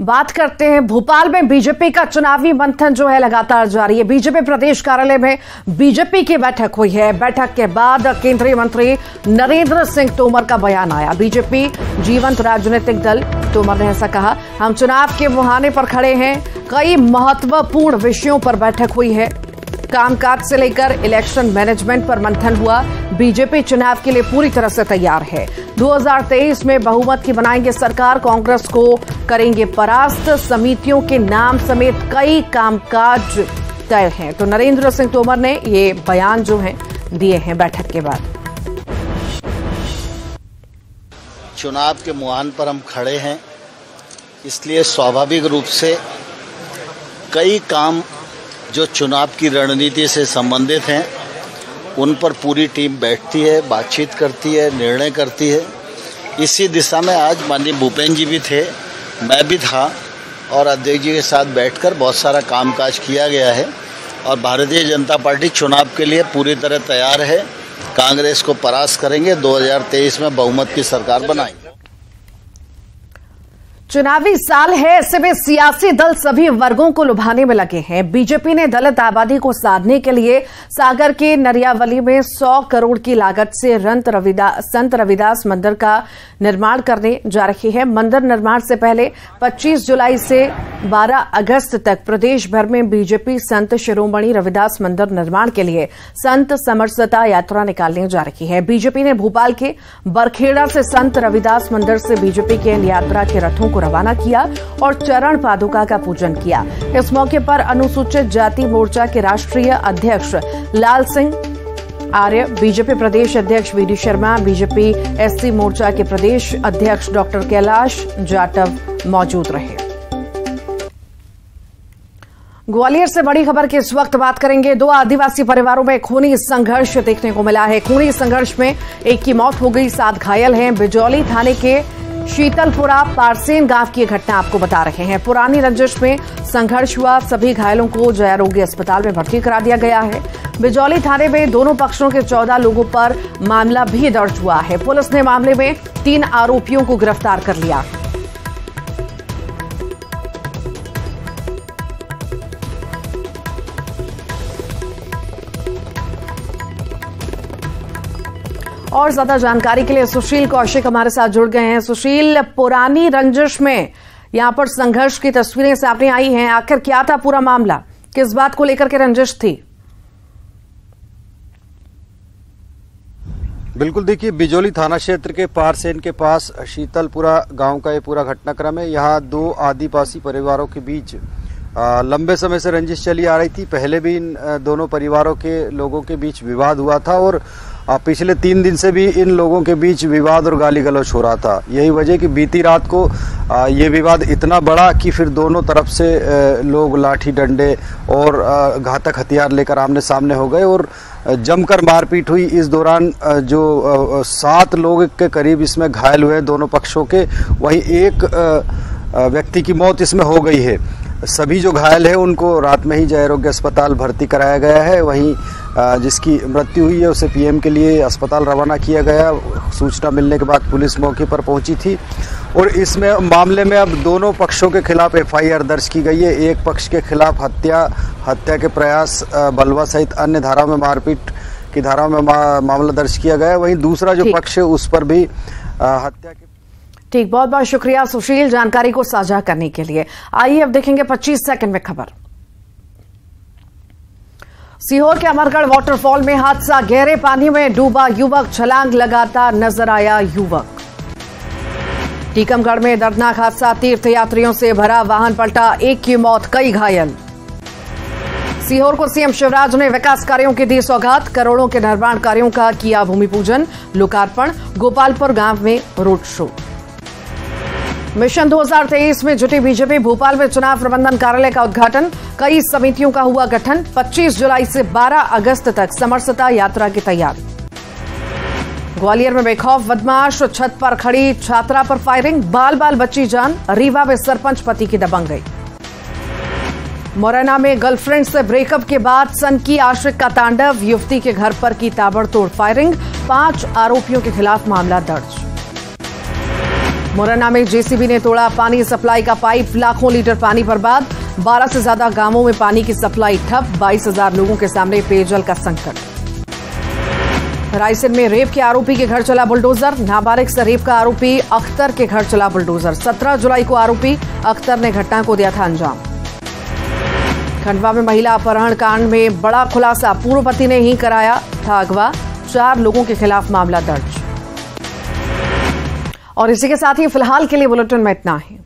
बात करते हैं भोपाल में बीजेपी का चुनावी मंथन जो है लगातार जारी है। बीजेपी प्रदेश कार्यालय में बीजेपी की बैठक हुई है। बैठक के बाद केंद्रीय मंत्री नरेंद्र सिंह तोमर का बयान आया। बीजेपी जीवंत राजनीतिक दल, तोमर ने ऐसा कहा। हम चुनाव के मुहाने पर खड़े हैं। कई महत्वपूर्ण विषयों पर बैठक हुई है। कामकाज से लेकर इलेक्शन मैनेजमेंट पर मंथन हुआ। बीजेपी चुनाव के लिए पूरी तरह से तैयार है। 2023 में बहुमत की बनाएंगे सरकार, कांग्रेस को करेंगे परास्त। समितियों के नाम समेत कई कामकाज तय हैं। तो नरेंद्र सिंह तोमर ने ये बयान जो है दिए हैं बैठक के बाद। चुनाव के मुहान पर हम खड़े हैं, इसलिए स्वाभाविक रूप से कई काम जो चुनाव की रणनीति से संबंधित हैं उन पर पूरी टीम बैठती है, बातचीत करती है, निर्णय करती है। इसी दिशा में आज माननीय भूपेंद्र जी भी थे, मैं भी था और अध्यक्ष जी के साथ बैठकर बहुत सारा कामकाज किया गया है और भारतीय जनता पार्टी चुनाव के लिए पूरी तरह तैयार है। कांग्रेस को परास्त करेंगे, 2023 में बहुमत की सरकार बनाएंगे। चुनावी साल है, ऐसे में सियासी दल सभी वर्गों को लुभाने में लगे हैं। बीजेपी ने दलित आबादी को साधने के लिए सागर के नरियावली में 100 करोड़ की लागत से संत रविदास मंदिर का निर्माण करने जा रही है। मंदिर निर्माण से पहले 25 जुलाई से 12 अगस्त तक प्रदेश भर में बीजेपी संत शिरोमणि रविदास मंदिर निर्माण के लिए संत समरसता यात्रा निकालने जा रही है। बीजेपी ने भोपाल के बरखेड़ा से संत रविदास मंदिर से बीजेपी के यात्रा के रथों को रवाना किया और चरण पादुका का पूजन किया। इस मौके पर अनुसूचित जाति मोर्चा के राष्ट्रीय अध्यक्ष लाल सिंह आर्य, बीजेपी प्रदेश अध्यक्ष वीडी शर्मा, बीजेपी एससी मोर्चा के प्रदेश अध्यक्ष डॉक्टर कैलाश जाटव मौजूद रहे। ग्वालियर से बड़ी खबर की इस वक्त बात करेंगे। 2 आदिवासी परिवारों में खूनी संघर्ष देखने को मिला है। खूनी संघर्ष में एक की मौत हो गई, 7 घायल हैं। बिजौली थाने के शीतलपुरा पारसेन गांव की घटना आपको बता रहे हैं। पुरानी रंजिश में संघर्ष हुआ। सभी घायलों को जया रोगी अस्पताल में भर्ती करा दिया गया है। बिजौली थाने में दोनों पक्षों के 14 लोगों पर मामला भी दर्ज हुआ है। पुलिस ने मामले में 3 आरोपियों को गिरफ्तार कर लिया है। और ज्यादा जानकारी के लिए सुशील कौशिक हमारे साथ जुड़ गए हैं। सुशील, पुरानी रंजिश में यहां पर संघर्ष की तस्वीरें सामने आई हैं। आखिर क्या था पूरा मामला, किस बात को लेकर के रंजिश थी? बिल्कुल, देखिए बिजौली थाना क्षेत्र के पारसेन के पास शीतलपुरा गांव का ये पूरा घटनाक्रम है। यहाँ 2 आदिवासी परिवारों के बीच लंबे समय से रंजिश चली आ रही थी। पहले भी इन दोनों परिवारों के लोगों के बीच विवाद हुआ था और पिछले 3 दिन से भी इन लोगों के बीच विवाद और गाली गलौज हो रहा था। यही वजह कि बीती रात को ये विवाद इतना बड़ा कि फिर दोनों तरफ से लोग लाठी डंडे और घातक हथियार लेकर आमने सामने हो गए और जमकर मारपीट हुई। इस दौरान जो 7 लोग के करीब इसमें घायल हुए दोनों पक्षों के, वहीं एक व्यक्ति की मौत इसमें हो गई है। सभी जो घायल है उनको रात में ही जय आरोग्य अस्पताल भर्ती कराया गया है। वहीं जिसकी मृत्यु हुई है उसे पीएम के लिए अस्पताल रवाना किया गया। सूचना मिलने के बाद पुलिस मौके पर पहुंची थी और इसमें मामले में अब दोनों पक्षों के खिलाफ एफआईआर दर्ज की गई है। एक पक्ष के खिलाफ हत्या के प्रयास, बलवा सहित अन्य धाराओं में, मारपीट की धाराओं में मामला दर्ज किया गया है। वहीं दूसरा जो पक्ष है उस पर भी हत्या के। ठीक, बहुत बहुत शुक्रिया सुशील जानकारी को साझा करने के लिए। आइए अब देखेंगे 25 सेकंड में खबर। सीहोर के अमरगढ़ वाटरफॉल में हादसा, गहरे पानी में डूबा युवक, छलांग लगाता नजर आया युवक। टीकमगढ़ में दर्दनाक हादसा, तीर्थयात्रियों से भरा वाहन पलटा, 1 की मौत, कई घायल। सीहोर को सीएम शिवराज ने विकास कार्यों की दी सौगात, करोड़ों के निर्माण कार्यों का किया भूमि पूजन, लोकार्पण। गोपालपुर गांव में रोड शो। मिशन 2023 में जुटी बीजेपी, भोपाल में चुनाव प्रबंधन कार्यालय का उद्घाटन, कई समितियों का हुआ गठन। 25 जुलाई से 12 अगस्त तक समरसता यात्रा की तैयारी। ग्वालियर में बेखौफ बदमाश, छत पर खड़ी छात्रा पर फायरिंग, बाल बाल बची जान। रीवा में सरपंच पति की दबंग गई। मुरैना में गर्लफ्रेंड से ब्रेकअप के बाद सन की आशिक का तांडव, युवती के घर पर की ताबड़तोड़ फायरिंग। 5 आरोपियों के खिलाफ मामला दर्ज। मुरैना में जेसीबी ने तोड़ा पानी सप्लाई का पाइप, लाखों लीटर पानी बर्बाद। 12 से ज्यादा गांवों में पानी की सप्लाई ठप। 22,000 लोगों के सामने पेयजल का संकट। रायसेन में रेप के आरोपी के घर चला बुलडोजर। नाबालिग से रेप का आरोपी अख्तर के घर चला बुलडोजर। 17 जुलाई को आरोपी अख्तर ने घटना को दिया था अंजाम। खंडवा में महिला अपहरण कांड में बड़ा खुलासा, पूर्व पति ने ही कराया था अगवा। 4 लोगों के खिलाफ मामला दर्ज। और इसी के साथ ही फिलहाल के लिए बुलेटिन में इतना ही।